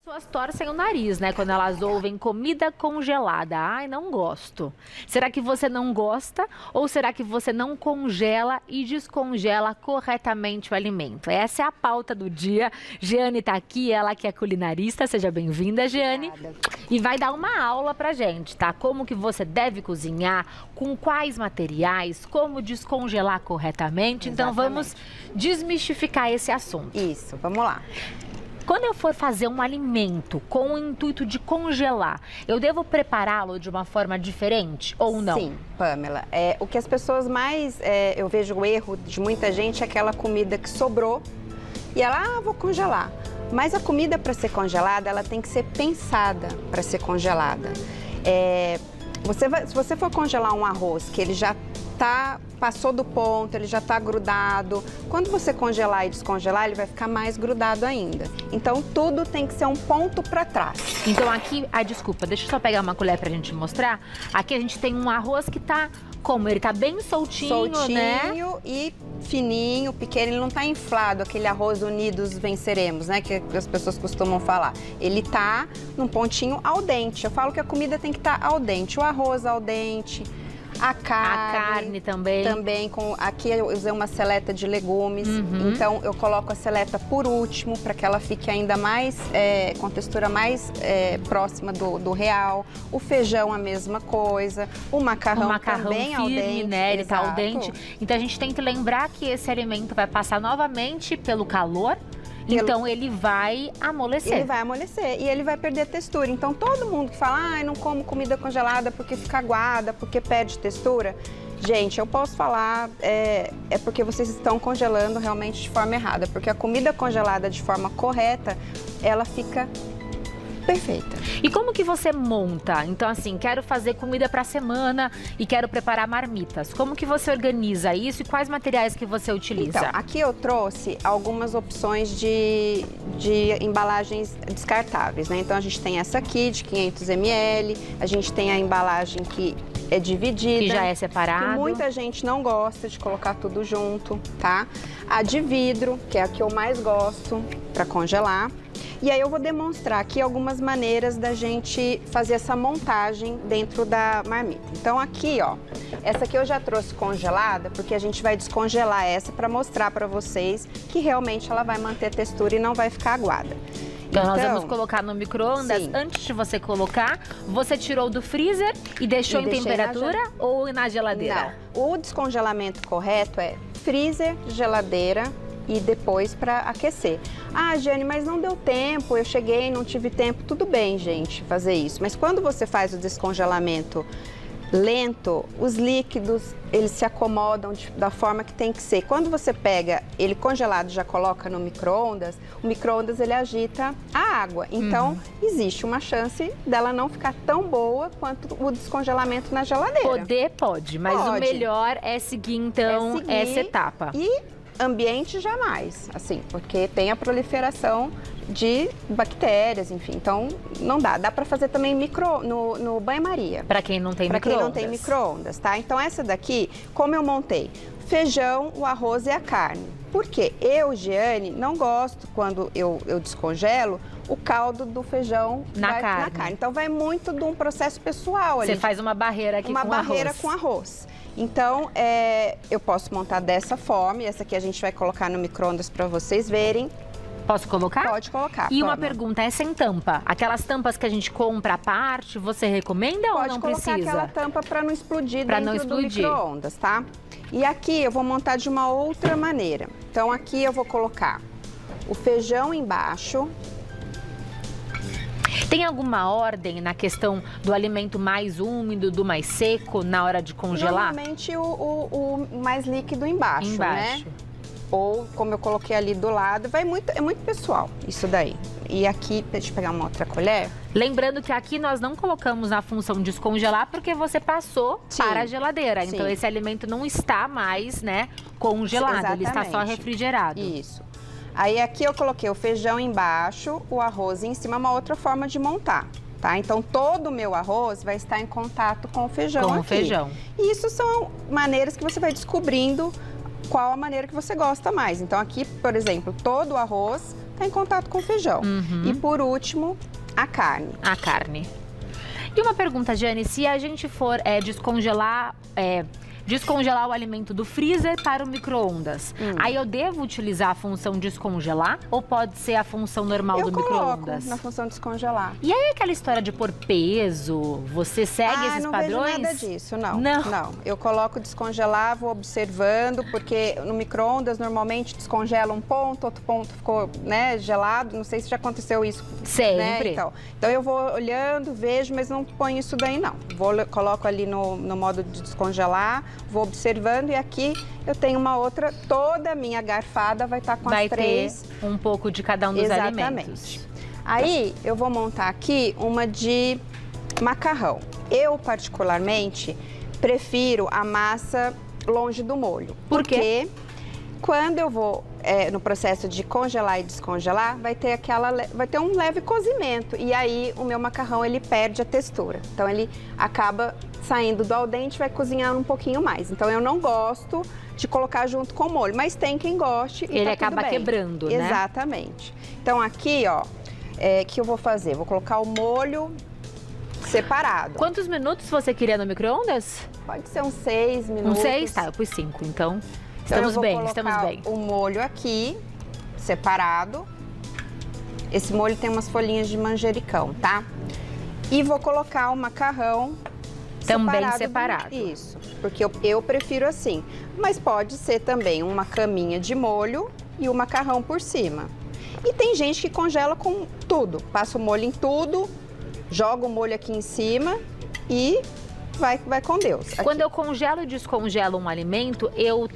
pessoas torcem o nariz, né? Quando elas ouvem comida congelada. Ai, não gosto. Será que você não gosta ou será que você não congela e descongela corretamente o alimento? Essa é a pauta do dia. Jeane tá aqui, ela que é culinarista. Seja bem-vinda, Jeane. Obrigada. E vai dar uma aula pra gente, tá? Como que você deve cozinhar, com quais materiais, como descongelar corretamente. Então vamos desmistificar esse assunto. Isso, vamos lá. Quando eu for fazer um alimento com o intuito de congelar, eu devo prepará-lo de uma forma diferente ou não? Sim, Pamela. O que as pessoas mais... eu vejo o erro de muita gente é aquela comida que sobrou e ela, vou congelar. Mas a comida para ser congelada, ela tem que ser pensada para ser congelada. Se você for congelar um arroz que ele já passou do ponto, ele já está grudado. Quando você congelar e descongelar, ele vai ficar mais grudado ainda. Então, tudo tem que ser um ponto para trás. Então aqui, desculpa, deixa eu só pegar uma colher pra gente mostrar. Aqui a gente tem um arroz que tá, como? Ele tá bem soltinho, né? Soltinho e fininho, pequeno, ele não tá inflado, aquele arroz unidos venceremos, né? Que as pessoas costumam falar. Ele tá num pontinho al dente. Eu falo que a comida tem que estar al dente. O arroz al dente. A carne também. Aqui eu usei uma seleta de legumes, então eu coloco a seleta por último, para que ela fique ainda mais, com textura mais próxima do real. O feijão a mesma coisa, o macarrão também firme, al dente. Né? Ele tá al Exato. dente. Então a gente tem que lembrar que esse alimento vai passar novamente pelo calor. Então ele vai amolecer. Ele vai amolecer e ele vai perder textura. Então todo mundo que fala, ai, não como comida congelada porque fica aguada, porque perde textura. Gente, eu posso falar, é porque vocês estão congelando realmente de forma errada. Porque a comida congelada de forma correta, ela fica perfeita. E como que você monta? Então assim, quero fazer comida para semana e quero preparar marmitas. Como que você organiza isso e quais materiais que você utiliza? Então, aqui eu trouxe algumas opções de embalagens descartáveis, né? Então a gente tem essa aqui de 500 ml, a gente tem a embalagem que é dividida. Que já é separado. Que muita gente não gosta de colocar tudo junto, tá? A de vidro, que é a que eu mais gosto para congelar. E aí eu vou demonstrar aqui algumas maneiras da gente fazer essa montagem dentro da marmita. Então aqui, ó, essa aqui eu já trouxe congelada, porque a gente vai descongelar essa para mostrar para vocês que realmente ela vai manter textura e não vai ficar aguada. Então nós vamos colocar no micro-ondas. Antes de você colocar, você tirou do freezer e deixou em temperatura ou na geladeira? Não, o descongelamento correto é freezer, geladeira e depois para aquecer. Ah, Jeane, mas não deu tempo, eu cheguei, não tive tempo. Tudo bem, gente, fazer isso. Mas quando você faz o descongelamento lento, os líquidos, eles se acomodam da forma que tem que ser. Quando você pega ele congelado e já coloca no micro-ondas, o micro-ondas ele agita a água. Então, existe uma chance dela não ficar tão boa quanto o descongelamento na geladeira. Poder pode, mas o melhor é seguir, então, essa etapa. E ambiente jamais, assim, porque tem a proliferação de bactérias, enfim, então não dá. Dá para fazer também no banho-maria. Para quem não tem micro-ondas. Para quem não tem micro-ondas, tá? Então essa daqui, como eu montei? Feijão, o arroz e a carne. Por quê? Eu, Jeane, não gosto quando eu descongelo o caldo do feijão na carne. Então vai muito de um processo pessoal ali. Você faz uma barreira aqui com arroz. Uma barreira com arroz. Então, eu posso montar dessa forma, e essa aqui a gente vai colocar no micro-ondas para vocês verem. Posso colocar? Pode colocar. E uma pergunta, é sem tampa? Aquelas tampas que a gente compra à parte, você recomenda ou não precisa? Pode colocar aquela tampa para não explodir dentro do micro-ondas, tá? E aqui eu vou montar de uma outra maneira. Então, aqui eu vou colocar o feijão embaixo. Tem alguma ordem na questão do alimento mais úmido, do mais seco, na hora de congelar? Normalmente o mais líquido embaixo, né? Ou, como eu coloquei ali do lado, é muito pessoal isso daí. E aqui, deixa eu pegar uma outra colher. Lembrando que aqui nós não colocamos na função descongelar porque você passou para a geladeira. Então esse alimento não está mais, né, congelado, ele está só refrigerado. Isso. Aí aqui eu coloquei o feijão embaixo, o arroz em cima, uma outra forma de montar, tá? Então todo o meu arroz vai estar em contato com o feijão aqui. Com o feijão. E isso são maneiras que você vai descobrindo qual a maneira que você gosta mais. Então aqui, por exemplo, todo o arroz está em contato com o feijão. E por último, a carne. A carne. E uma pergunta, Jane, se a gente for descongelar o alimento do freezer para o micro-ondas, aí eu devo utilizar a função descongelar ou pode ser a função normal do micro-ondas? Eu coloco na função descongelar. E aí aquela história de pôr peso, você segue esses padrões? Não vejo nada disso, não. Não. Eu coloco descongelar, vou observando, porque no micro-ondas normalmente descongela um ponto, outro ponto ficou, né, gelado. Não sei se já aconteceu isso. Sempre. Né? Então eu vou olhando, vejo, mas não ponho isso daí não. Coloco ali no modo de descongelar, vou observando e aqui eu tenho uma outra, toda a minha garfada vai estar com as três. Vai ter um pouco de cada um dos alimentos. Aí eu vou montar aqui uma de macarrão. Eu particularmente prefiro a massa longe do molho. Por quê? Porque quando eu vou no processo de congelar e descongelar, vai ter um leve cozimento e aí o meu macarrão ele perde a textura. Então ele acaba saindo do al dente, vai cozinhando um pouquinho mais. Então eu não gosto de colocar junto com o molho, mas tem quem goste e ele tá acaba tudo bem. quebrando, né? Exatamente. Então aqui, ó, que eu vou fazer? Vou colocar o molho separado. Quantos minutos você queria no micro-ondas? Pode ser uns 6 minutos. Uns 6? Tá, eu pus 5, então Então estamos bem. O molho aqui, separado. Esse molho tem umas folhinhas de manjericão, tá? E vou colocar o macarrão também separado. Isso, porque eu prefiro assim. Mas pode ser também uma caminha de molho e o macarrão por cima. E tem gente que congela com tudo. Passa o molho em tudo, joga o molho aqui em cima e vai com Deus. Aqui. Quando eu congelo e descongelo um alimento, eu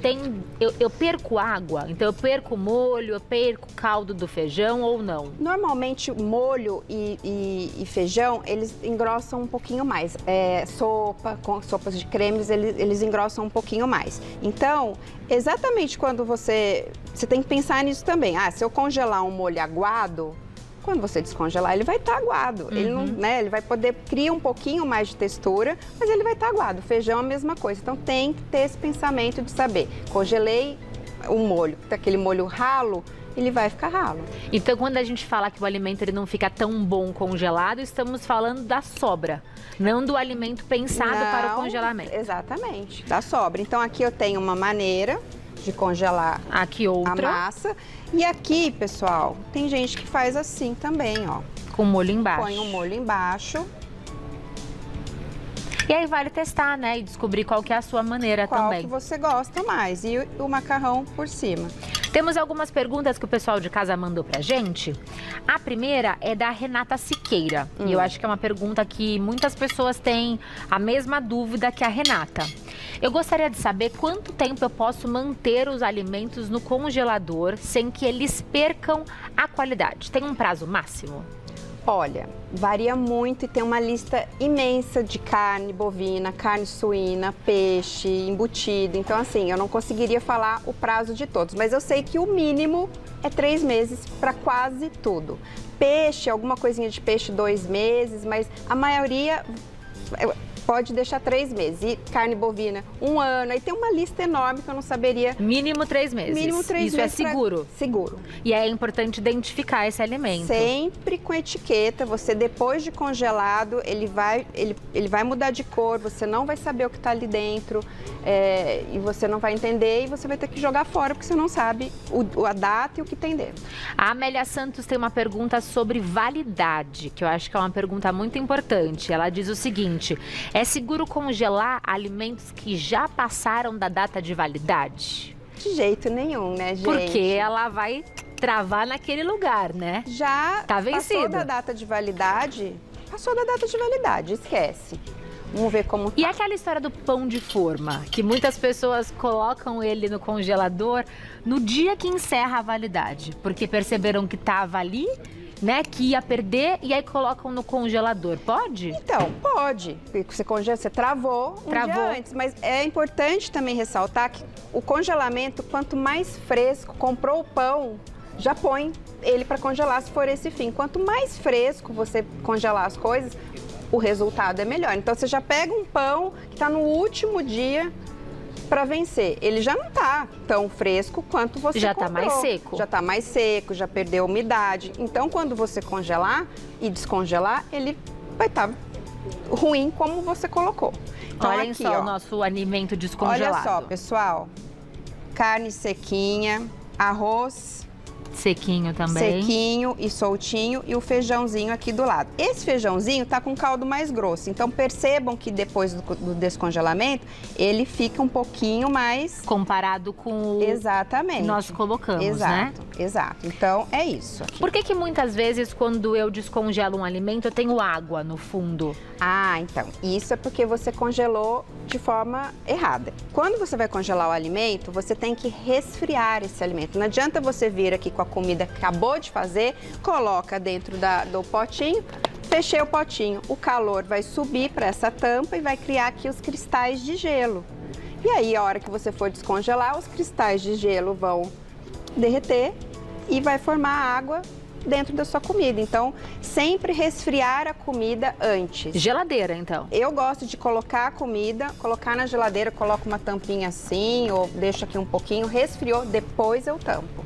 perco água? Então eu perco o molho, eu perco o caldo do feijão ou não? Normalmente molho e feijão, eles engrossam um pouquinho mais. Sopas de cremes, eles engrossam um pouquinho mais. Então, exatamente quando você tem que pensar nisso também. Se eu congelar um molho aguado, quando você descongelar, ele vai estar aguado. Ele não, né, ele vai poder criar um pouquinho mais de textura, mas ele vai estar aguado. O feijão é a mesma coisa. Então tem que ter esse pensamento de saber, congelei o molho, aquele molho ralo, ele vai ficar ralo. Então quando a gente fala que o alimento ele não fica tão bom congelado, estamos falando da sobra, não do alimento pensado para o congelamento. Exatamente, da sobra. Então aqui eu tenho uma maneira de congelar aqui outra. A massa. E aqui, pessoal, tem gente que faz assim também, ó. Com o molho embaixo. Põe o molho embaixo. E aí vale testar, né? E descobrir qual que é a sua maneira também. Qual que você gosta mais. E o macarrão por cima. Temos algumas perguntas que o pessoal de casa mandou pra gente. A primeira é da Renata Siqueira. E eu acho que é uma pergunta que muitas pessoas têm a mesma dúvida que a Renata. Eu gostaria de saber quanto tempo eu posso manter os alimentos no congelador sem que eles percam a qualidade. Tem um prazo máximo? Olha, varia muito e tem uma lista imensa de carne bovina, carne suína, peixe, embutido. Então, assim, eu não conseguiria falar o prazo de todos, mas eu sei que o mínimo é 3 meses para quase tudo. Peixe, alguma coisinha de peixe, 2 meses, mas a maioria pode deixar 3 meses. E carne bovina, 1 ano. Aí tem uma lista enorme que eu não saberia. Mínimo 3 meses. Mínimo 3 Isso meses. Isso é seguro? Seguro. E é importante identificar esse alimento. Sempre com etiqueta. Você, depois de congelado, ele vai mudar de cor. Você não vai saber o que está ali dentro. E você não vai entender. E você vai ter que jogar fora, porque você não sabe a data e o que tem dentro. A Amélia Santos tem uma pergunta sobre validade, que eu acho que é uma pergunta muito importante. Ela diz o seguinte: é seguro congelar alimentos que já passaram da data de validade? De jeito nenhum, né, gente? Porque ela vai travar naquele lugar, né? Já tá vencido. Passou da data de validade, esquece. Vamos ver como tá. E aquela história do pão de forma, que muitas pessoas colocam ele no congelador no dia que encerra a validade, porque perceberam que estava ali, né, que ia perder, e aí colocam no congelador. Pode? Então, pode. Você travou um dia antes. Mas é importante também ressaltar que o congelamento, quanto mais fresco, comprou o pão, já põe ele para congelar se for esse fim. Quanto mais fresco você congelar as coisas, o resultado é melhor. Então, você já pega um pão que está no último dia para vencer. Ele já não tá tão fresco quanto você já comprou. tá mais seco. Já tá mais seco, já perdeu a umidade. Então, quando você congelar e descongelar, ele vai estar ruim como você colocou. Então, olhem aqui, só ó, o nosso alimento descongelado. olha só, pessoal. Carne sequinha, arroz sequinho também. sequinho e soltinho e o feijãozinho aqui do lado. Esse feijãozinho tá com caldo mais grosso, então percebam que depois do descongelamento, ele fica um pouquinho mais... Comparado com o Exatamente. que nós colocamos, exato, né? Exato. Então, é isso aqui. Por que muitas vezes, quando eu descongelo um alimento, eu tenho água no fundo? Ah, então, isso é porque você congelou de forma errada. Quando você vai congelar o alimento, você tem que resfriar esse alimento. Não adianta você vir aqui com a comida que acabou de fazer, coloca dentro do potinho, fechei o potinho. O calor vai subir para essa tampa e vai criar aqui os cristais de gelo. E aí, a hora que você for descongelar, os cristais de gelo vão derreter e vai formar água dentro da sua comida. Então, sempre resfriar a comida antes. Geladeira, então. Eu gosto de colocar a comida, colocar na geladeira, coloco uma tampinha assim, ou deixo aqui um pouquinho, resfriou, depois eu tampo.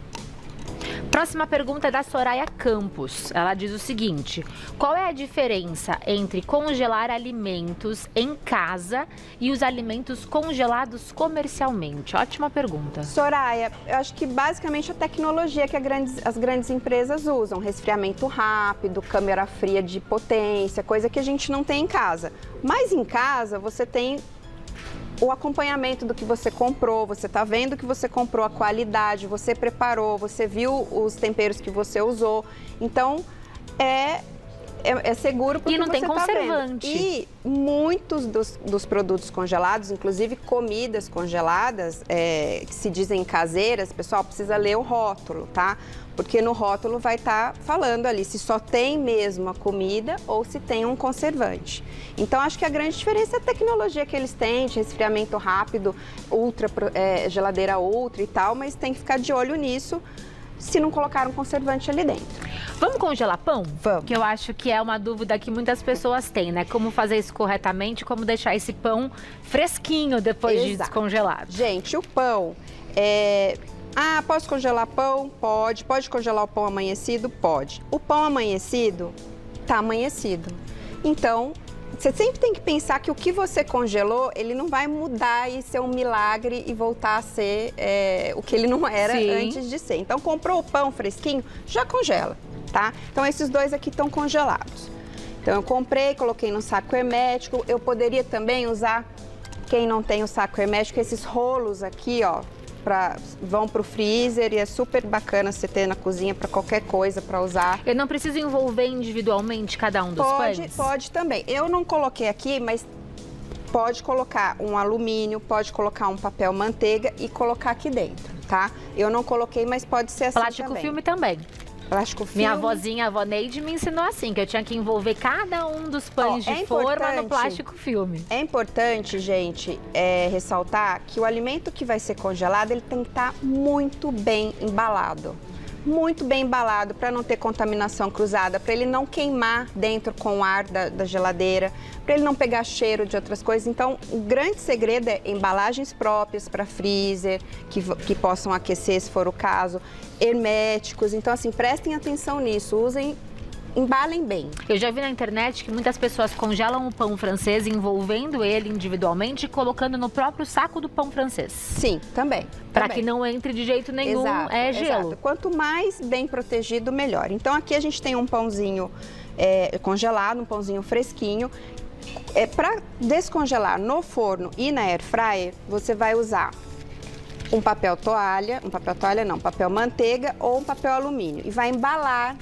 Próxima pergunta é da Soraya Campos. Ela diz o seguinte: qual é a diferença entre congelar alimentos em casa e os alimentos congelados comercialmente? Ótima pergunta. Soraya, eu acho que basicamente a tecnologia que as grandes empresas usam, resfriamento rápido, câmara fria de potência, coisa que a gente não tem em casa. Mas em casa você tem o acompanhamento do que você comprou, você está vendo que você comprou, a qualidade, você preparou, você viu os temperos que você usou. Então, é seguro porque e não tem tá conservante. Vendo. E muitos dos produtos congelados, inclusive comidas congeladas, que se dizem caseiras, pessoal, precisa ler o rótulo, tá? Porque no rótulo vai estar falando ali se só tem mesmo a comida ou se tem um conservante. Então, acho que a grande diferença é a tecnologia que eles têm, de resfriamento rápido, geladeira ultra e tal, mas tem que ficar de olho nisso se não colocar um conservante ali dentro. Vamos congelar pão? Vamos. Que eu acho que é uma dúvida que muitas pessoas têm, né? Como fazer isso corretamente, como deixar esse pão fresquinho depois de descongelado. Gente, o pão posso congelar pão? Pode. Pode congelar o pão amanhecido? Pode. O pão amanhecido tá amanhecido. Então, você sempre tem que pensar que o que você congelou, ele não vai mudar e ser um milagre e voltar a ser o que ele não era antes de ser. Então, comprou o pão fresquinho, já congela, tá? Então, esses dois aqui estão congelados. Então, eu comprei, coloquei no saco hermético. Eu poderia também usar, quem não tem o saco hermético, esses rolos aqui, ó, vão pro freezer e é super bacana você ter na cozinha para qualquer coisa para usar. Eu não preciso envolver individualmente cada um dos pães? Pode também. Eu não coloquei aqui, mas pode colocar um alumínio, pode colocar um papel manteiga e colocar aqui dentro, tá? Eu não coloquei, mas pode ser assim plástico também. filme também. Plástico filme. Minha avózinha, a avó Neide, me ensinou assim, que eu tinha que envolver cada um dos pães de forma no plástico filme. É importante, gente, ressaltar que o alimento que vai ser congelado, ele tem que estar muito bem embalado. Muito bem embalado para não ter contaminação cruzada, para ele não queimar dentro com o ar da geladeira, para ele não pegar cheiro de outras coisas. Então, o grande segredo é embalagens próprias para freezer, que possam aquecer se for o caso, herméticos. Então, assim, prestem atenção nisso, embalem bem. Eu já vi na internet que muitas pessoas congelam o pão francês envolvendo ele individualmente e colocando no próprio saco do pão francês. Sim, também. Para que não entre de jeito nenhum, gelo. Exato. Quanto mais bem protegido, melhor. Então, aqui a gente tem um pãozinho congelado, um pãozinho fresquinho. Para descongelar no forno e na air fryer, você vai usar um papel toalha, papel manteiga ou um papel alumínio e vai embalar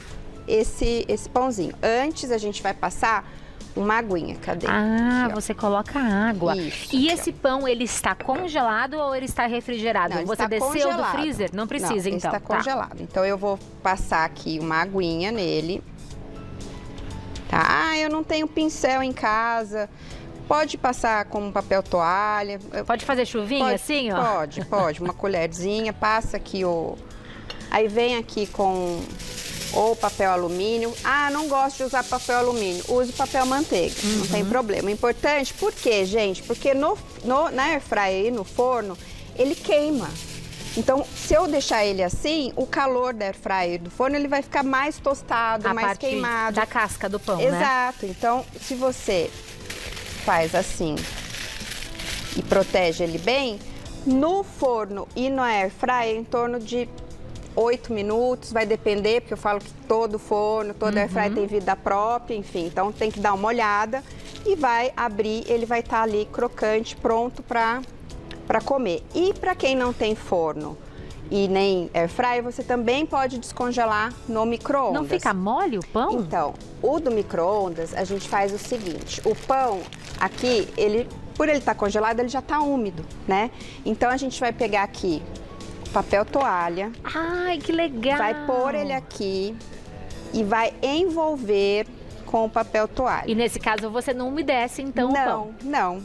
esse pãozinho. Antes a gente vai passar uma aguinha, cadê? Aqui, você coloca água. Isso, e esse pão, ele está congelado ou ele está refrigerado? Não, ele você está desceu congelado. do freezer? Não precisa, então. Está congelado. Então eu vou passar aqui uma aguinha nele. Tá? Eu não tenho pincel em casa. Pode passar com um papel toalha. Pode fazer chuvinha assim, ó? Pode. Uma colherzinha, passa aqui Aí vem aqui com ou papel alumínio. Ah, não gosto de usar papel alumínio. Use papel manteiga, não tem problema. Importante, por quê, gente? Porque na air fryer, no forno, ele queima. Então, se eu deixar ele assim, o calor da air fryer do forno, ele vai ficar mais tostado, mais queimado. Da casca do pão, Exato. né? Então, se você faz assim e protege ele bem, no forno e no air fryer, em torno de 8 minutos, vai depender, porque eu falo que todo forno, toda air fryer tem vida própria, enfim. Então, tem que dar uma olhada e vai abrir, ele vai estar ali crocante, pronto para comer. E para quem não tem forno e nem air fryer, você também pode descongelar no micro-ondas. Não fica mole o pão? Então, o do micro-ondas, a gente faz o seguinte, o pão aqui, por ele estar congelado, ele já está úmido, né? Então, a gente vai pegar aqui papel toalha. Ai, que legal! Vai pôr ele aqui e vai envolver com o papel toalha. E nesse caso você não umedece então o pão? Não,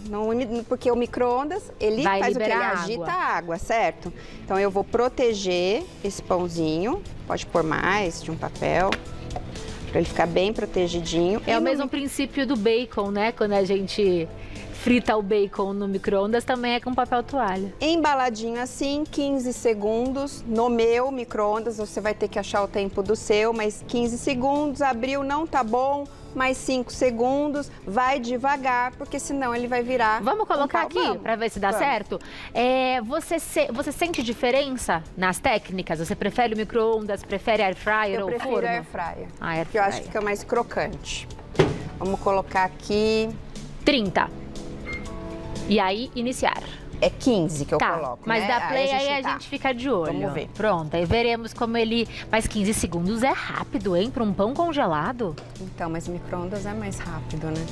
porque o micro-ondas, ele vai faz o quê? Ele liberar agita a água, certo? Então eu vou proteger esse pãozinho, pode pôr mais de um papel, para ele ficar bem protegidinho. É o mesmo princípio do bacon, né? Quando a gente frita o bacon no micro-ondas, também é com papel toalha. Embaladinho assim, 15 segundos. No meu micro-ondas, você vai ter que achar o tempo do seu, mas 15 segundos, abriu, não tá bom, mais 5 segundos, vai devagar, porque senão ele vai virar... Vamos colocar aqui para ver se dá certo? Você sente diferença nas técnicas? Você prefere o micro-ondas, prefere air fryer ou forno? Eu prefiro air fryer, Air porque eu acho que fica mais crocante. Vamos colocar aqui... 30. E aí, iniciar. É 15 que eu coloco, mas né? dá play aí a gente fica de olho. Vamos ver. Pronto, aí veremos como ele... Mas 15 segundos é rápido, hein? Para um pão congelado. Então, mas o micro-ondas é mais rápido, né?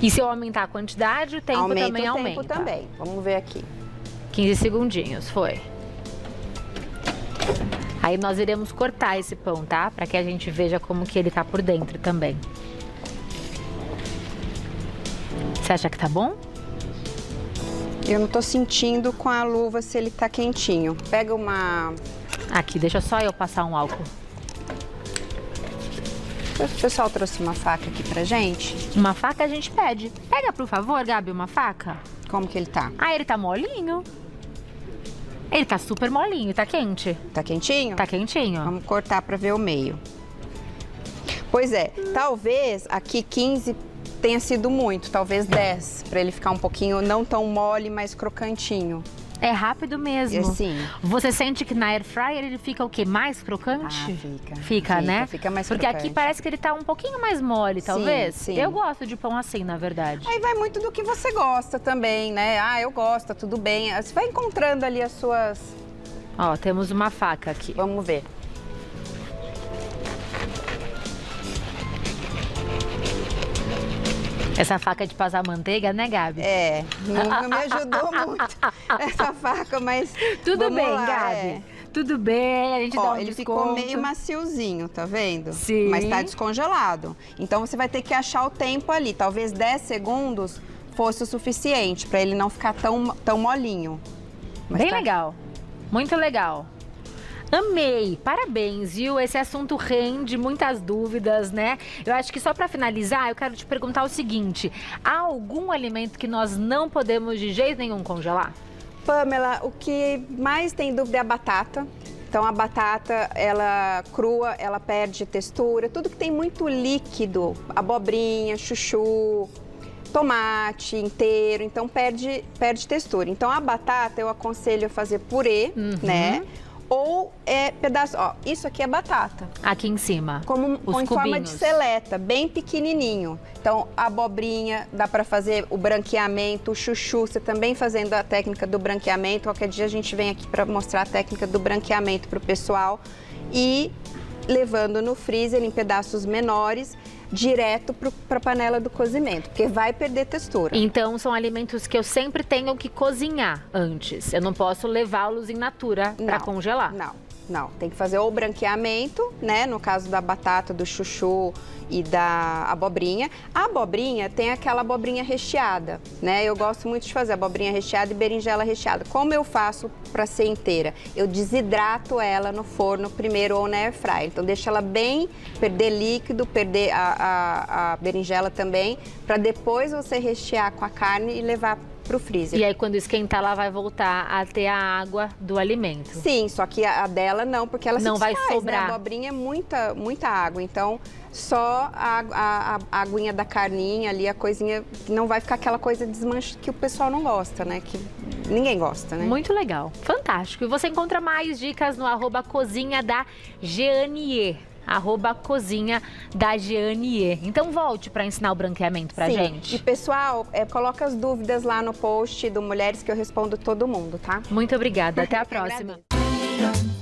E se eu aumentar a quantidade, o tempo também aumenta. O tempo também. Vamos ver aqui. 15 segundinhos, foi. Aí nós iremos cortar esse pão, tá? Para que a gente veja como que ele tá por dentro também. Você acha que tá bom? Eu não tô sentindo com a luva se ele tá quentinho. Pega uma... Aqui, deixa só eu passar um álcool. O pessoal trouxe uma faca aqui pra gente. Uma faca a gente pede. Pega, por favor, Gabi, uma faca. Como que ele tá? Ah, ele tá molinho. Ele tá super molinho, tá quente. Tá quentinho? Tá quentinho. Vamos cortar pra ver o meio. Pois é, talvez aqui 15... tenha sido muito, talvez 10, para ele ficar um pouquinho não tão mole, mas crocantinho. É rápido mesmo. Sim. Você sente que na air fryer ele fica o quê? Mais crocante? Ah, fica. Fica, né? Fica mais Porque crocante. aqui parece que ele tá um pouquinho mais mole, talvez. Sim. Eu gosto de pão assim, na verdade. Aí vai muito do que você gosta também, né? Ah, eu gosto, tudo bem. Você vai encontrando ali as suas... Ó, temos uma faca aqui. Vamos ver. Essa faca de passar manteiga, né, Gabi? É, não me ajudou muito essa faca, mas tudo bem, lá, Gabi. Tudo bem, a gente dá um ele desconto. ficou meio maciozinho, tá vendo? Sim. Mas tá descongelado. Então você vai ter que achar o tempo ali. Talvez 10 segundos fosse o suficiente para ele não ficar tão molinho. Mas bem legal, muito legal. Amei, parabéns, viu? Esse assunto rende muitas dúvidas, né? Eu acho que só para finalizar, eu quero te perguntar o seguinte: há algum alimento que nós não podemos de jeito nenhum congelar? Pamela, o que mais tem dúvida é a batata. Então a batata, ela crua, ela perde textura. Tudo que tem muito líquido, abobrinha, chuchu, tomate inteiro, então perde textura. Então a batata eu aconselho a fazer purê, né? Ou pedaço, ó, isso aqui é batata. Aqui em cima, em forma de seleta, bem pequenininho. Então, a abobrinha, dá para fazer o branqueamento, o chuchu, você também fazendo a técnica do branqueamento. Qualquer dia a gente vem aqui para mostrar a técnica do branqueamento para o pessoal. E levando no freezer em pedaços menores, direto para a panela do cozimento, porque vai perder textura. Então, são alimentos que eu sempre tenho que cozinhar antes. Eu não posso levá-los in natura para congelar. Não. Não, tem que fazer ou o branqueamento, né? No caso da batata, do chuchu e da abobrinha. A abobrinha tem aquela abobrinha recheada, né? Eu gosto muito de fazer abobrinha recheada e berinjela recheada. Como eu faço para ser inteira? Eu desidrato ela no forno primeiro ou na air fryer. Então deixa ela bem, perder líquido, perder a berinjela também, para depois você rechear com a carne e levar pro freezer. E aí, quando esquentar, ela vai voltar a ter a água do alimento. Sim, só que a dela não, porque ela não se vai desfaz, sobrar. Né? A abobrinha é muita água, então só a aguinha da carninha ali, a coisinha, não vai ficar aquela coisa desmanche que o pessoal não gosta, né? Que ninguém gosta, né? Muito legal, fantástico. E você encontra mais dicas no @cozinha da Jeanier. @cozinha da Jeanier. Então volte para ensinar o branqueamento pra gente. E pessoal, coloca as dúvidas lá no post do Mulheres que eu respondo todo mundo, tá? Muito obrigada, até a Eu próxima. agradeço.